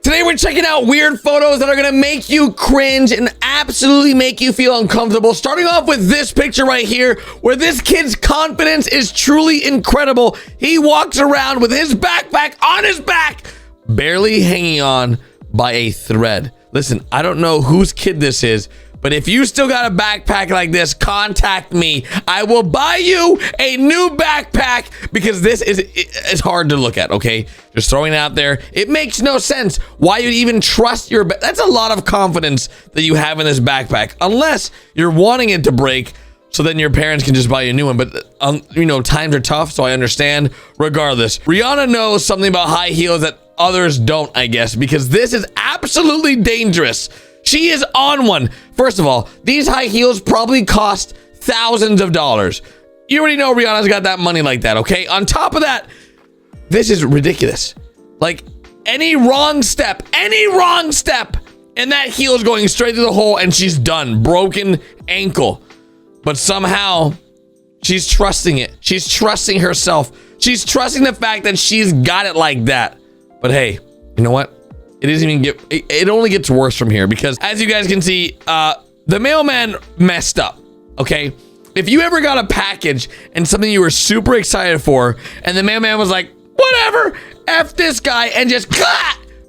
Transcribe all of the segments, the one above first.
Today we're checking out weird photos that are gonna make you cringe and absolutely make you feel uncomfortable. Starting off with this picture right here, where this kid's confidence is truly incredible. He walks around with his backpack on his back, barely hanging on by a thread. Listen, I don't know whose kid this is, but if you still got a backpack like this, contact me. I will buy you a new backpack because this is hard to look at, okay? Just throwing it out there. It makes no sense why you'd even trust your that's a lot of confidence that you have in this backpack, unless you're wanting it to break so then your parents can just buy you a new one. But you know, times are tough, so I understand. Regardless, Rihanna knows something about high heels that others don't, I guess, because this is absolutely dangerous. She is on one. First of all, these high heels probably cost thousands of dollars. You already know Rihanna's got that money like that, okay? On top of that, this is ridiculous. Like, any wrong step, and that heel is going straight through the hole and she's done. Broken ankle. But somehow, she's trusting it. She's trusting herself. She's trusting the fact that she's got it like that. But hey, you know what? It only gets worse from here, because as you guys can see, the mailman messed up, okay? If you ever got a package and something you were super excited for, and the mailman was like, whatever, F this guy, and just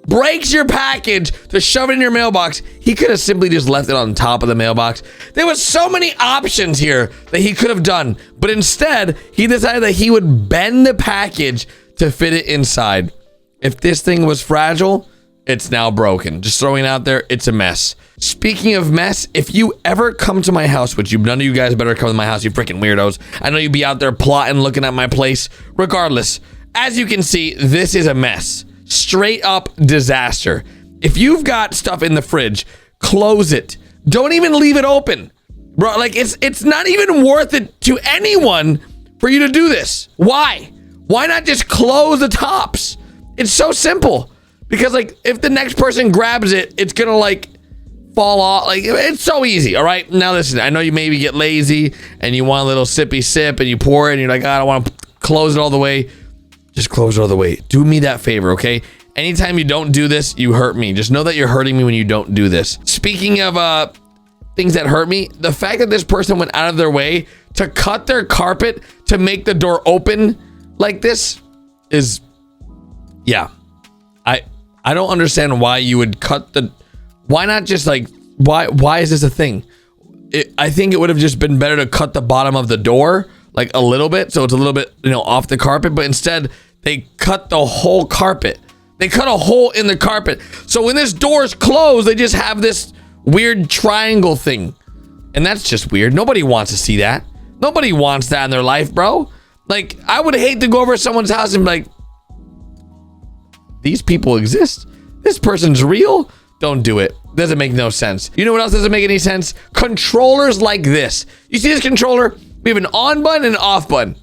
breaks your package to shove it in your mailbox, he could have simply just left it on top of the mailbox. There was so many options here that he could have done, but instead, he decided that he would bend the package to fit it inside. If this thing was fragile, it's now broken. Just throwing it out there, it's a mess. Speaking of mess, if you ever come to my house, which none of you guys better come to my house, you freaking weirdos. I know you'd be out there plotting, looking at my place. Regardless, as you can see, this is a mess. Straight up disaster. If you've got stuff in the fridge, close it. Don't even leave it open. Bro, like it's not even worth it to anyone for you to do this. Why? Why not just close the tops? It's so simple. Because like if the next person grabs it, it's gonna like fall off. Like it's so easy. All right, now listen, I know you maybe get lazy and you want a little sippy sip and you pour it and you're like, I don't want to close it all the way. Just close it all the way. Do me that favor, okay? Anytime you don't do this, you hurt me. Just know that you're hurting me when you don't do this. Speaking of things that hurt me, the fact that this person went out of their way to cut their carpet to make the door open like this is, yeah. I don't understand why you would cut why not just like, why is this a thing? I think it would have just been better to cut the bottom of the door like a little bit, so it's a little bit, you know, off the carpet, but instead they cut the whole carpet. They cut a hole in the carpet. So when this door is closed, they just have this weird triangle thing. And that's just weird. Nobody wants to see that. Nobody wants that in their life, bro. Like, I would hate to go over to someone's house and be like, these people exist? This person's real? Don't do it. Doesn't make no sense. You know what else doesn't make any sense? Controllers like this. You see this controller? We have an on button and an off button.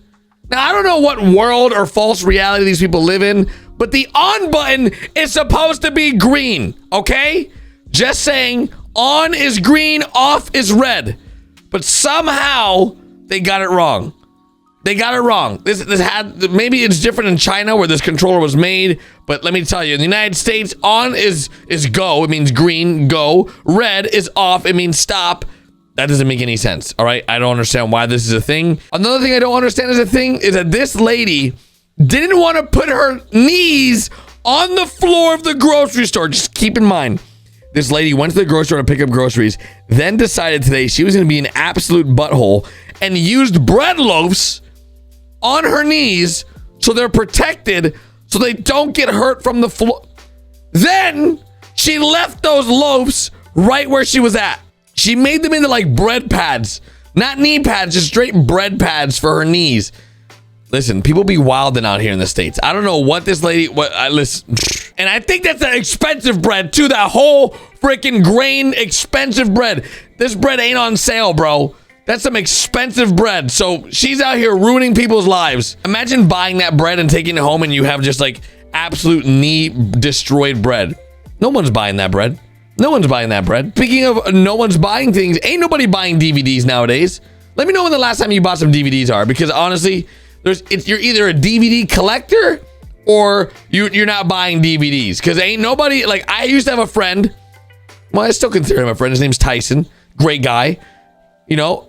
Now, I don't know what world or false reality these people live in, but the on button is supposed to be green, okay? Just saying, on is green, off is red. But somehow, they got it wrong. They got it wrong. This had, maybe it's different in China where this controller was made, but let me tell you, in the United States, on is go. It means green, go. Red is off. It means stop. That doesn't make any sense. All right. I don't understand why this is a thing. Another thing I don't understand is that this lady didn't want to put her knees on the floor of the grocery store. Just keep in mind, this lady went to the grocery store to pick up groceries, then decided today she was going to be an absolute butthole and used bread loaves on her knees so they're protected, so they don't get hurt from the floor. Then she left those loaves right where she was at. She made them into like bread pads, not knee pads, just straight bread pads for her knees. Listen, people be wilding out here in the States. I don't know what this lady, listen, and I think that's an expensive bread too. That whole freaking grain expensive bread. This bread ain't on sale, bro. That's some expensive bread. So she's out here ruining people's lives. Imagine buying that bread and taking it home and you have just like absolute knee destroyed bread. No one's buying that bread. No one's buying that bread. Speaking of no one's buying things, ain't nobody buying DVDs nowadays. Let me know when the last time you bought some DVDs are, because honestly, you're either a DVD collector or you're not buying DVDs. Because ain't nobody, like, I used to have a friend. Well, I still consider him a friend. His name's Tyson. Great guy. You know,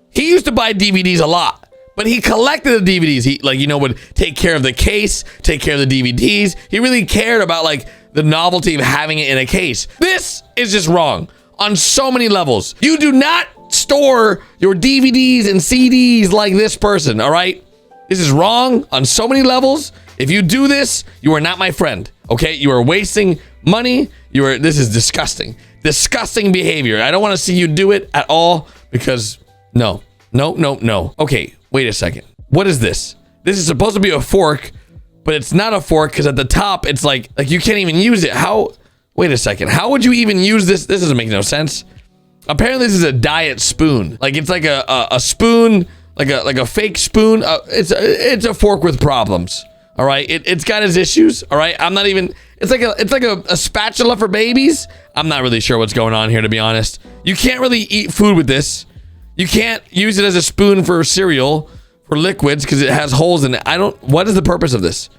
he used to buy DVDs a lot, but he collected the DVDs. He, like, you know, would take care of the case, take care of the DVDs. He really cared about, like, the novelty of having it in a case. This is just wrong on so many levels. You do not store your DVDs and CDs like this person, all right? This is wrong on so many levels. If you do this, you are not my friend, okay? You are wasting money. This is disgusting. Disgusting behavior. I don't want to see you do it at all because no. Okay, wait a second. What is this? This is supposed to be a fork, but it's not a fork because at the top, it's like you can't even use it. How? Wait a second. How would you even use this? This doesn't make no sense. Apparently, this is a diet spoon. Like, it's like a spoon, like a fake spoon. It's a fork with problems. All right, it's got its issues. All right, I'm not even. It's like a spatula for babies. I'm not really sure what's going on here, to be honest. You can't really eat food with this. You can't use it as a spoon for cereal, for liquids, because it has holes in it. What is the purpose of this?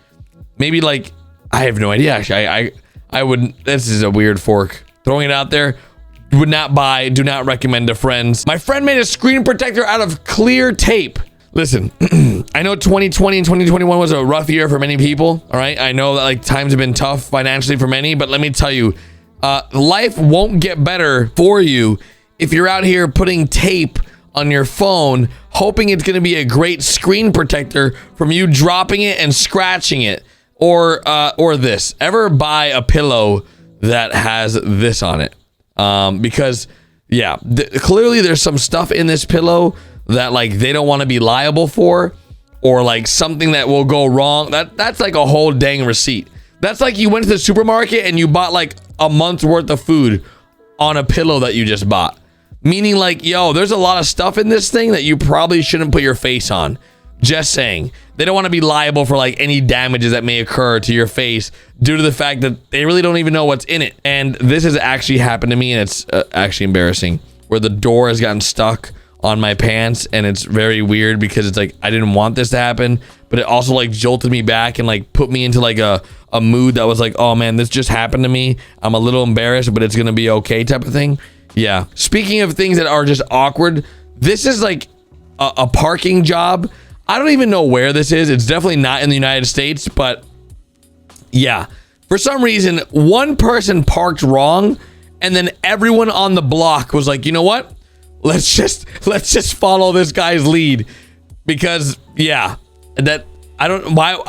Maybe, like, I have no idea, actually. I wouldn't. This is a weird fork. Throwing it out there. Would not buy. Do not recommend to friends. My friend made a screen protector out of clear tape. Listen, I know 2020 and 2021 was a rough year for many people. All right, I know that, like, times have been tough financially for many, but let me tell you, life won't get better for you if you're out here putting tape on your phone, hoping it's going to be a great screen protector from you dropping it and scratching it, or this. Ever buy a pillow that has this on it? Because yeah, clearly there's some stuff in this pillow that, like, they don't want to be liable for, or like something that will go wrong. That's like a whole dang receipt. That's like you went to the supermarket and you bought like a month's worth of food on a pillow that you just bought. Meaning, like, yo, there's a lot of stuff in this thing that you probably shouldn't put your face on. Just saying. They don't want to be liable for, like, any damages that may occur to your face due to the fact that they really don't even know what's in it. And this has actually happened to me, and it's actually embarrassing, where the door has gotten stuck on my pants, and it's very weird because it's like I didn't want this to happen, but it also, like, jolted me back and, like, put me into, like, a mood that was like, oh man, this just happened to me. I'm a little embarrassed, but it's gonna be okay type of thing. Yeah. Speaking of things that are just awkward, this is like a parking job. I don't even know where this is. It's definitely not in the United States, but yeah, for some reason, one person parked wrong, and then everyone on the block was like, you know what? Let's just follow this guy's lead, because yeah, that I don't why.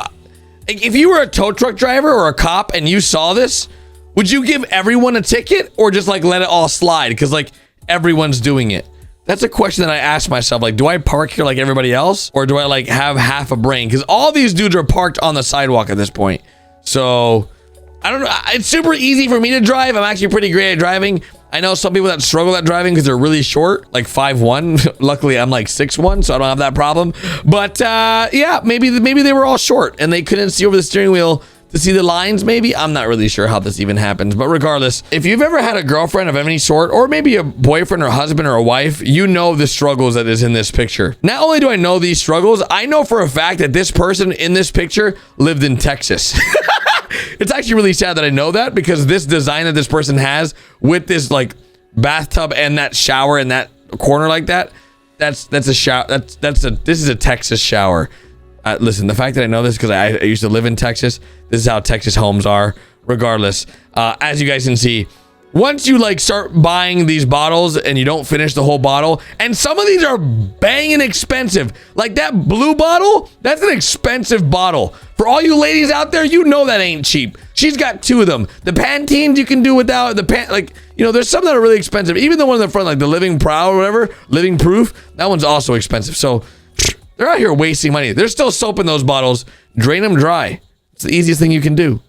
If you were a tow truck driver or a cop and you saw this, would you give everyone a ticket or just, like, let it all slide? Because, like, everyone's doing it. That's a question that I ask myself. Like, do I park here like everybody else? Or do I, like, have half a brain? Because all these dudes are parked on the sidewalk at this point. So, I don't know. It's super easy for me to drive. I'm actually pretty great at driving. I know some people that struggle at driving because they're really short, like 5'1". Luckily, I'm like 6'1", so I don't have that problem. But yeah, maybe they were all short and they couldn't see over the steering wheel to see the lines. Maybe I'm not really sure how this even happens. But regardless, if you've ever had a girlfriend of any sort, or maybe a boyfriend or husband or a wife, you know the struggles that is in this picture. Not only do I know these struggles, I know for a fact that this person in this picture lived in Texas. It's actually really sad that I know that, because this design that this person has with this, like, bathtub and that shower in that corner like that, that's a shower. This is a Texas shower. Listen, the fact that I know this because I used to live in Texas, this is how Texas homes are. Regardless, as you guys can see, once you, like, start buying these bottles and you don't finish the whole bottle, and some of these are banging expensive, like that blue bottle, that's an expensive bottle. For all you ladies out there, you know that ain't cheap. She's got 2 of them. The Pantenes you can do without. Like, you know, there's some that are really expensive. Even the one in the front, like the Living Proud or whatever, Living Proof, that one's also expensive. So they're out here wasting money. There's still soap in those bottles. Drain them dry. It's the easiest thing you can do.